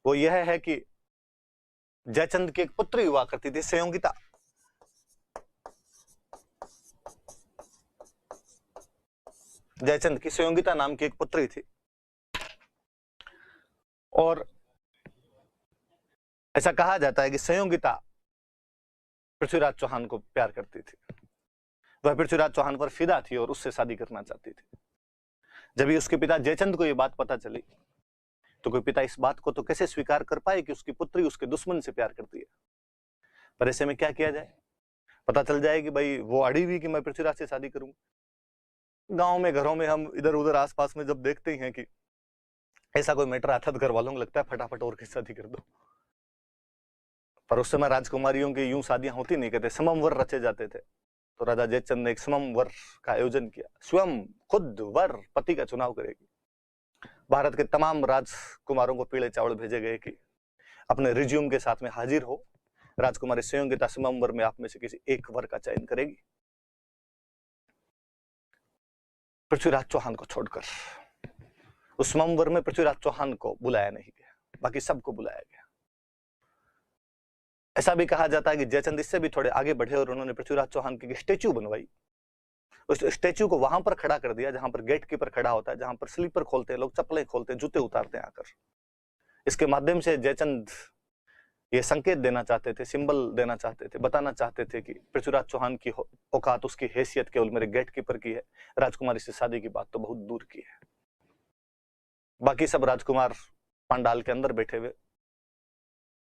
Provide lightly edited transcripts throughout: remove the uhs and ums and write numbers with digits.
वो यह है कि जयचंद की एक पुत्री हुआ करती थी संयोगिता। जयचंद की संयोगिता नाम की एक पुत्री थी और ऐसा कहा जाता है कि संयोगिता पृथ्वीराज चौहान को प्यार करती थी। वह पृथ्वीराज चौहान पर फिदा थी और उससे शादी करना चाहती थी। जब उसके पिता जयचंद को यह बात पता चली तो कोई पिता इस बात को तो कैसे स्वीकार कर पाए कि उसकी पुत्री उसके दुश्मन से प्यार करती है। पर ऐसे में क्या किया जाए? पता चल जाए कि भाई वो अड़ी हुई कि मैं पृथ्वीराज से शादी करूंगा। गांव में घरों में हम इधर उधर आसपास में जब देखते हैं कि ऐसा कोई मैटर आता तो घर वालों को लगता है फटाफट और किस शादी कर दो। पर उस समय राजकुमारियों की यूं शादियां होती नहीं, कहते सममवर रचे जाते थे। तो राजा जयचंद ने एक सममवर का आयोजन किया। स्वयं खुद वर पति का चुनाव करेगी। भारत के तमाम राजकुमारों को पीले चावल भेजे गए कि अपने रिज्यूम के साथ में हाजिर हो। राजकुमारी संयोगिता सममवर में आप में से किसी एक वर का चयन करेगी। पृथ्वीराज चौहान को छोड़कर उस सममवर में पृथ्वीराज चौहान को बुलाया नहीं गया, बाकी सबको बुलाया गया। ऐसा भी कहा जाता है कि जयचंद इससे भी थोड़े आगे बढ़े और उन्होंने पृथ्वीराज चौहान की स्टेच्यू बनवाई। उस स्टेच्यू को वहां पर खड़ा कर दिया जहां पर गेट कीपर खड़ा होता है, जहां पर स्लीपर खोलते हैं लोग, चप्पलें खोलते हैं, जूते उतारते हैं आकर। इसके माध्यम से जयचंद ये संकेत देना चाहते थे, सिंबल देना चाहते थे, बताना चाहते थे कि पृथ्वीराज चौहान की औकात, उसकी हैसियत केवल मेरे गेट कीपर की है, राजकुमारी से शादी की बात तो बहुत दूर की है। बाकी सब राजकुमार पंडाल के अंदर बैठे हुए,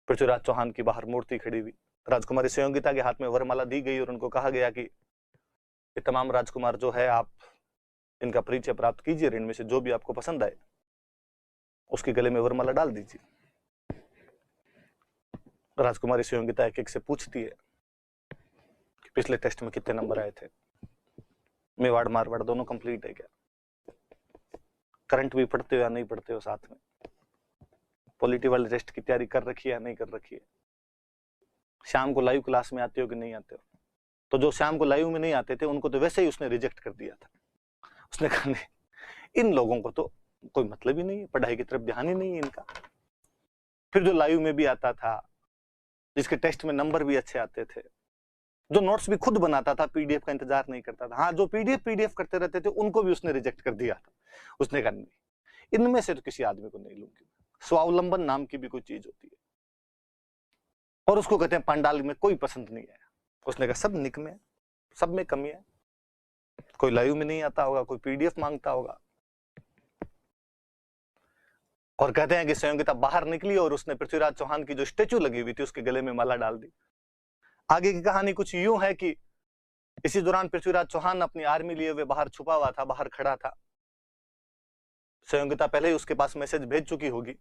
पृथ्वीराज चौहान की बाहर मूर्ति खड़ी हुई। राजकुमारी संयोगिता के हाथ में वरमाला दी गई और उनको कहा गया कि ये तमाम राजकुमार जो है आप इनका परिचय प्राप्त कीजिए, इनमें से जो भी आपको पसंद आए उसके गले में वरमाला डाल दीजिए। राजकुमारी संयोगिता एक एक से पूछती है कि पिछले टेस्ट में कितने नंबर आए थे, मेवाड़ मारवाड़ दोनों कंप्लीट है क्या, करंट भी पढ़ते हो या नहीं पढ़ते हो, साथ में पॉलिटी वाले टेस्ट की तैयारी कर रखी है या नहीं कर रखी है, शाम को लाइव क्लास में आते हो कि नहीं आते हो। तो जो शाम को लाइव में नहीं आते थे उनको तो वैसे ही उसने रिजेक्ट कर दिया था। उसने कहा नहीं, इन लोगों को तो कोई मतलब ही नहीं है, पढ़ाई की तरफ ध्यान ही नहीं है इनका। फिर जो लाइव में भी आता था, जिसके टेस्ट में नंबर भी अच्छे आते थे, जो नोट्स भी खुद बनाता था, पीडीएफ का इंतजार नहीं करता था, हाँ जो पीडीएफ करते रहते थे उनको भी उसने रिजेक्ट कर दिया था। उसने कहा नहीं, इनमें से तो किसी आदमी को नहीं लूंगी। स्वावलंबन नाम की भी कोई चीज होती है और उसको कहते हैं पंडाल में कोई पसंद नहीं है। उसने कहा सब निक में, सब में कमी है, कोई लाइव में नहीं आता होगा, कोई पीडीएफ मांगता होगा। और कहते हैं कि संयोगिता बाहर निकली और उसने पृथ्वीराज चौहान की जो स्टेच्यू लगी हुई थी उसके गले में माला डाल दी। आगे की कहानी कुछ यूं है कि इसी दौरान पृथ्वीराज चौहान अपनी आर्मी लिए हुए बाहर छुपा हुआ था, बाहर खड़ा था। संयोगिता पहले ही उसके पास मैसेज भेज चुकी होगी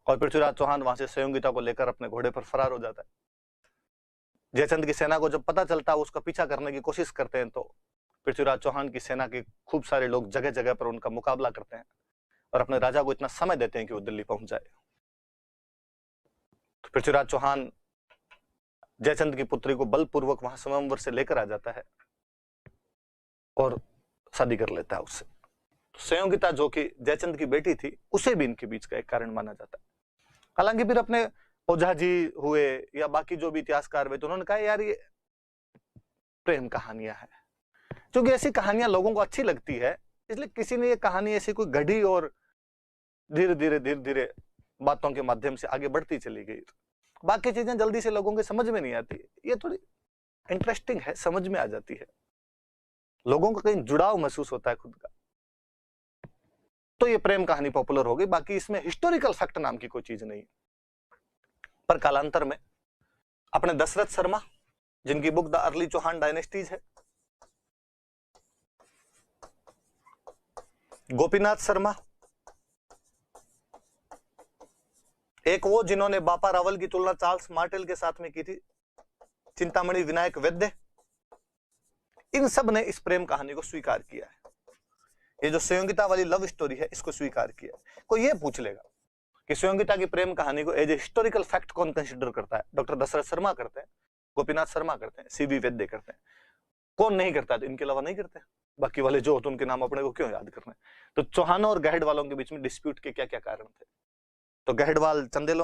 और पृथ्वीराज चौहान वहां से संयोगिता को लेकर अपने घोड़े पर फरार हो जाता है। जयचंद की सेना को जब पता चलता है, उसका पीछा करने की कोशिश करते हैं, तो पृथ्वीराज चौहान की सेना के खूब सारे लोग जगह जगह पर उनका मुकाबला करते हैं और अपने राजा को इतना समय देते हैं कि वो दिल्ली पहुंच जाए। तो पृथ्वीराज चौहान जयचंद की पुत्री को बलपूर्वक वहां स्वयंवर से लेकर आ जाता है और शादी कर लेता है उससे। तो संयोगिता जो कि जयचंद की बेटी थी, उसे भी इनके बीच का एक कारण माना जाता है। हालांकि फिर अपने ओझा जी हुए या बाकी जो भी इतिहासकार हुए तो उन्होंने कहा यार ये प्रेम कहानियां हैं, क्योंकि ऐसी कहानियां लोगों को अच्छी लगती है, इसलिए किसी ने ये कहानी ऐसी कोई गढ़ी और धीरे धीरे बातों के माध्यम से आगे बढ़ती चली गई। बाकी चीजें जल्दी से लोगों के समझ में नहीं आती, ये थोड़ी इंटरेस्टिंग है, समझ में आ जाती है, लोगों को कहीं जुड़ाव महसूस होता है खुद का, तो ये प्रेम कहानी पॉपुलर हो गई। बाकी इसमें हिस्टोरिकल फैक्ट नाम की कोई चीज नहीं। पर कालांतर में अपने दशरथ शर्मा, जिनकी book the early Chauhan dynasties है, गोपीनाथ शर्मा, एक वो जिन्होंने बापा रावल की तुलना चार्ल्स मार्टेल के साथ में की थी, चिंतामणि विनायक वैद्य, इन सब ने इस प्रेम कहानी को स्वीकार किया है। ये जो संयोगिता वाली लव स्टोरी है इसको स्वीकार किया है। कोई ये पूछ लेगा कि संयोगिता की प्रेम कहानी को एज ए हिस्टोरिकल फैक्ट कौन कंसिडर करता है? डॉक्टर दशरथ शर्मा करते हैं, गोपीनाथ शर्मा करते हैं, सीवी वैद्य करते हैं। कौन नहीं करता? तो इनके अलावा नहीं करते। बाकी वाले जो होते उनके नाम अपने को क्यों याद करना है? तो चौहानों और गहड वालों के बीच में डिस्प्यूट के क्या क्या कारण थे? तो गहडवाल चंदेलों